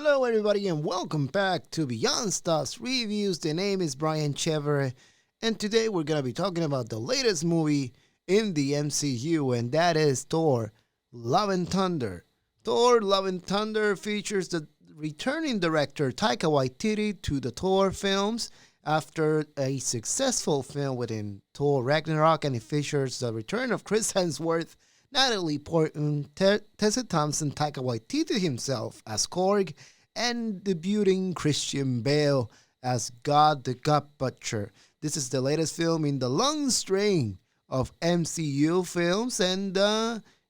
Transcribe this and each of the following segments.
Hello, everybody, and welcome back to Beyond Stars Reviews. The name is Brian Chevere, and today we're going to be talking about the latest movie in the MCU, and that is Thor Love and Thunder. Thor Love and Thunder features the returning director Taika Waititi to the Thor films after a successful film within Thor Ragnarok, and it features the return of Chris Hemsworth, Natalie Portman, Tessa Thompson, Taika Waititi himself as Korg, and debuting Christian Bale as God the God Butcher. This is the latest film in the long string of MCU films, and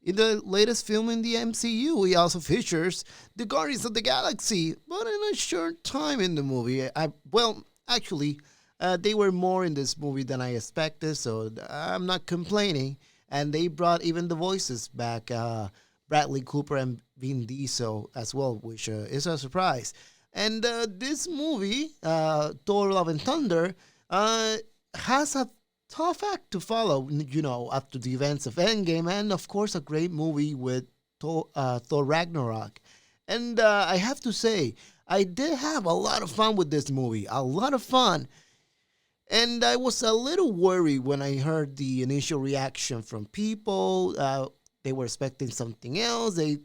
in the latest film in the MCU, he also features the Guardians of the Galaxy, but in a short time in the movie. Actually, they were more in this movie than I expected, so I'm not complaining. And they brought even the voices back, Bradley Cooper and Vin Diesel as well, which is a surprise. And this movie, Thor: Love and Thunder, has a tough act to follow. After the events of Endgame, and of course, a great movie with Thor Ragnarok. And I have to say, I did have a lot of fun with this movie. A lot of fun. And I was a little worried when I heard the initial reaction from people. They were expecting something else. A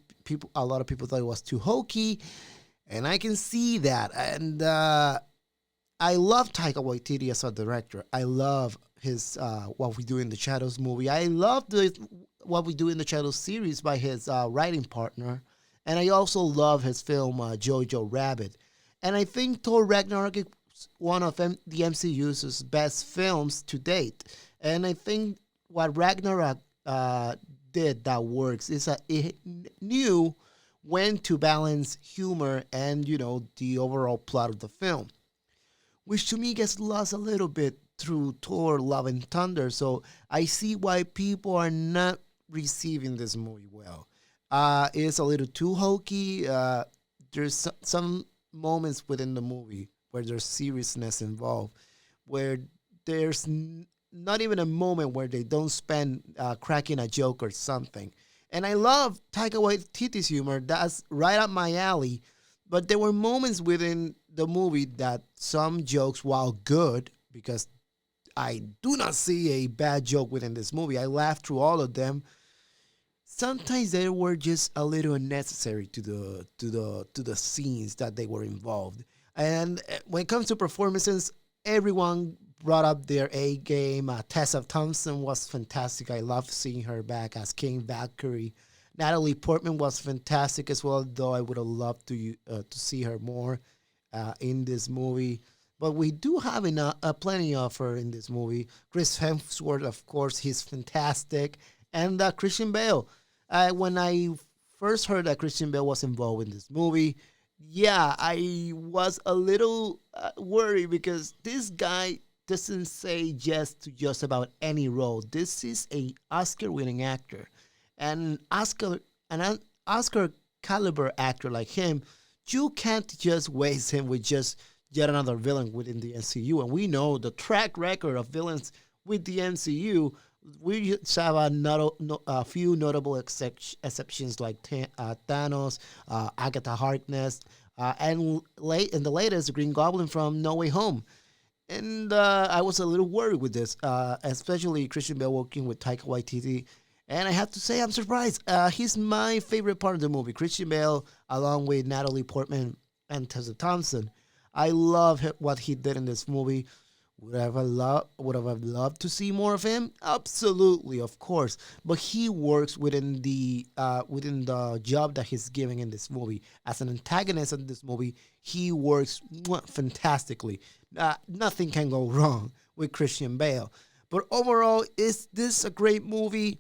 lot of people thought it was too hokey, and I can see that. And I love Taika Waititi as a director. I love his What We Do in the Shadows movie. I love the What We Do in the Shadows series by his writing partner, and I also love his film Jojo Rabbit. And I think Thor Ragnarok is one of the MCU's best films to date. And I think what Ragnarok did that works is that it knew when to balance humor and, the overall plot of the film, which to me gets lost a little bit through Thor Love and Thunder. So I see why people are not receiving this movie well. It's a little too hokey. There's some moments within the movie where there's seriousness involved, where there's not even a moment where they don't spend cracking a joke or something. And I love Taika Waititi's humor. That's right up my alley. But there were moments within the movie that some jokes, while good, because I do not see a bad joke within this movie, I laughed through all of them. Sometimes they were just a little unnecessary to the scenes that they were involved. And when it comes to performances, everyone brought up their A game. Tessa Thompson was fantastic. I loved seeing her back as King Valkyrie. Natalie Portman was fantastic as well, though I would have loved to see her more in this movie. But we do have plenty of her in this movie. Chris Hemsworth, of course, he's fantastic. And Christian Bale. When I first heard that Christian Bale was involved in this movie, yeah, I was a little worried because this guy doesn't say yes to just about any role. This is a Oscar-winning actor, and an Oscar caliber actor like him, you can't just waste him with just yet another villain within the MCU. And we know the track record of villains with the MCU. We just have a few notable exceptions like Thanos, Agatha Harkness, and in the latest, Green Goblin from No Way Home. And I was a little worried with this, especially Christian Bale working with Taika Waititi. And I have to say, I'm surprised. He's my favorite part of the movie. Christian Bale, along with Natalie Portman and Tessa Thompson. I love what he did in this movie. Would I have loved to see more of him? Absolutely, of course. But he works within the job that he's giving in this movie. As an antagonist in this movie, he works fantastically. Nothing can go wrong with Christian Bale. But overall, is this a great movie?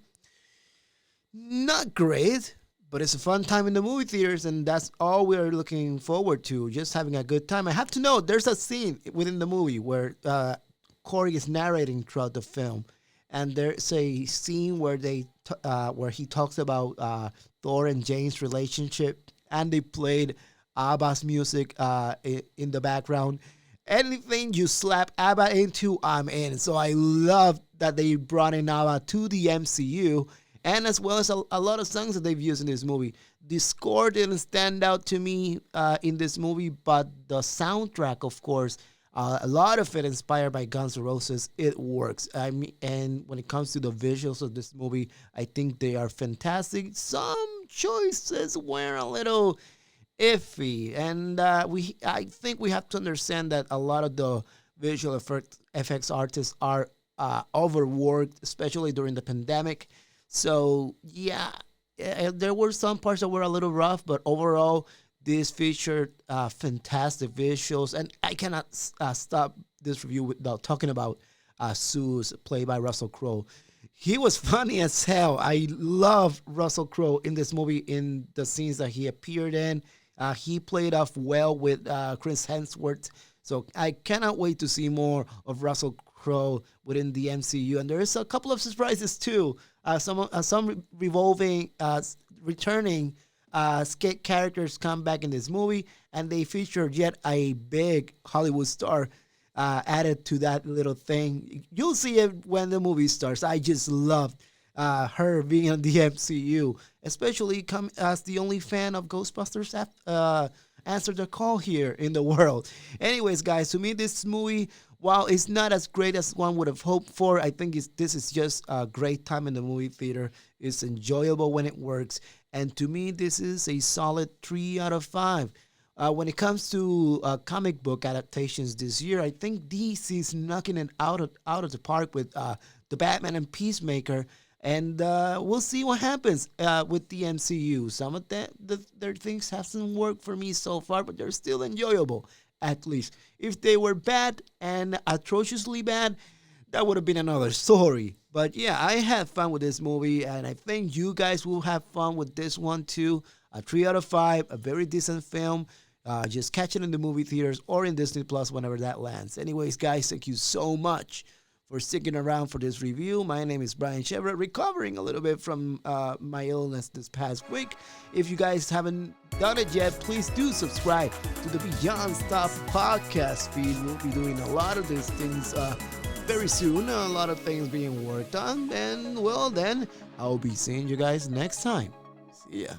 Not great, but it's a fun time in the movie theaters, and that's all we're looking forward to, just having a good time. I have to know, there's a scene within the movie where Corey is narrating throughout the film, and there's a scene where where he talks about Thor and Jane's relationship, and they played ABBA's music in the background. Anything you slap ABBA into, I'm in. So I love that they brought in ABBA to the MCU. and as well as a lot of songs that they've used in this movie. The score didn't stand out to me in this movie, but the soundtrack, of course, a lot of it inspired by Guns N' Roses. It works. I mean, and when it comes to the visuals of this movie, I think they are fantastic. Some choices were a little iffy, and I think we have to understand that a lot of the effects artists are overworked, especially during the pandemic. So yeah, there were some parts that were a little rough, but overall, this featured fantastic visuals, and I cannot stop this review without talking about Zeus, played by Russell Crowe. He was funny as hell. I love Russell Crowe in this movie, in the scenes that he appeared in. He played off well with Chris Hemsworth. So I cannot wait to see more of Russell Crowe within the MCU. And there is a couple of surprises too. Some revolving, returning skate characters come back in this movie, and they featured yet a big Hollywood star added to that little thing. You'll see it when the movie starts. I just loved her being on the MCU, especially come as the only fan of Ghostbusters answered the call here in the world. Anyways, guys, to me, this movie, while it's not as great as one would have hoped for, I think this is just a great time in the movie theater. It's enjoyable when it works. And to me, this is a solid 3 out of 5. When it comes to comic book adaptations this year, I think DC is knocking it out of the park with the Batman and Peacemaker. And we'll see what happens with the MCU. Some of their things hasn't worked for me so far, but they're still enjoyable, at least. If they were bad and atrociously bad, that would have been another story. But yeah, I had fun with this movie, and I think you guys will have fun with this one too. A 3 out of 5, a very decent film. Just catch it in the movie theaters or in Disney Plus whenever that lands. Anyways, guys, thank you so much for sticking around for this review. My name is Brian Chevrolet, recovering a little bit from my illness this past week. If you guys haven't done it yet, please do subscribe to the Beyond Stuff podcast feed. We'll be doing a lot of these things very soon. A lot of things being worked on. And well, then I'll be seeing you guys next time. See ya.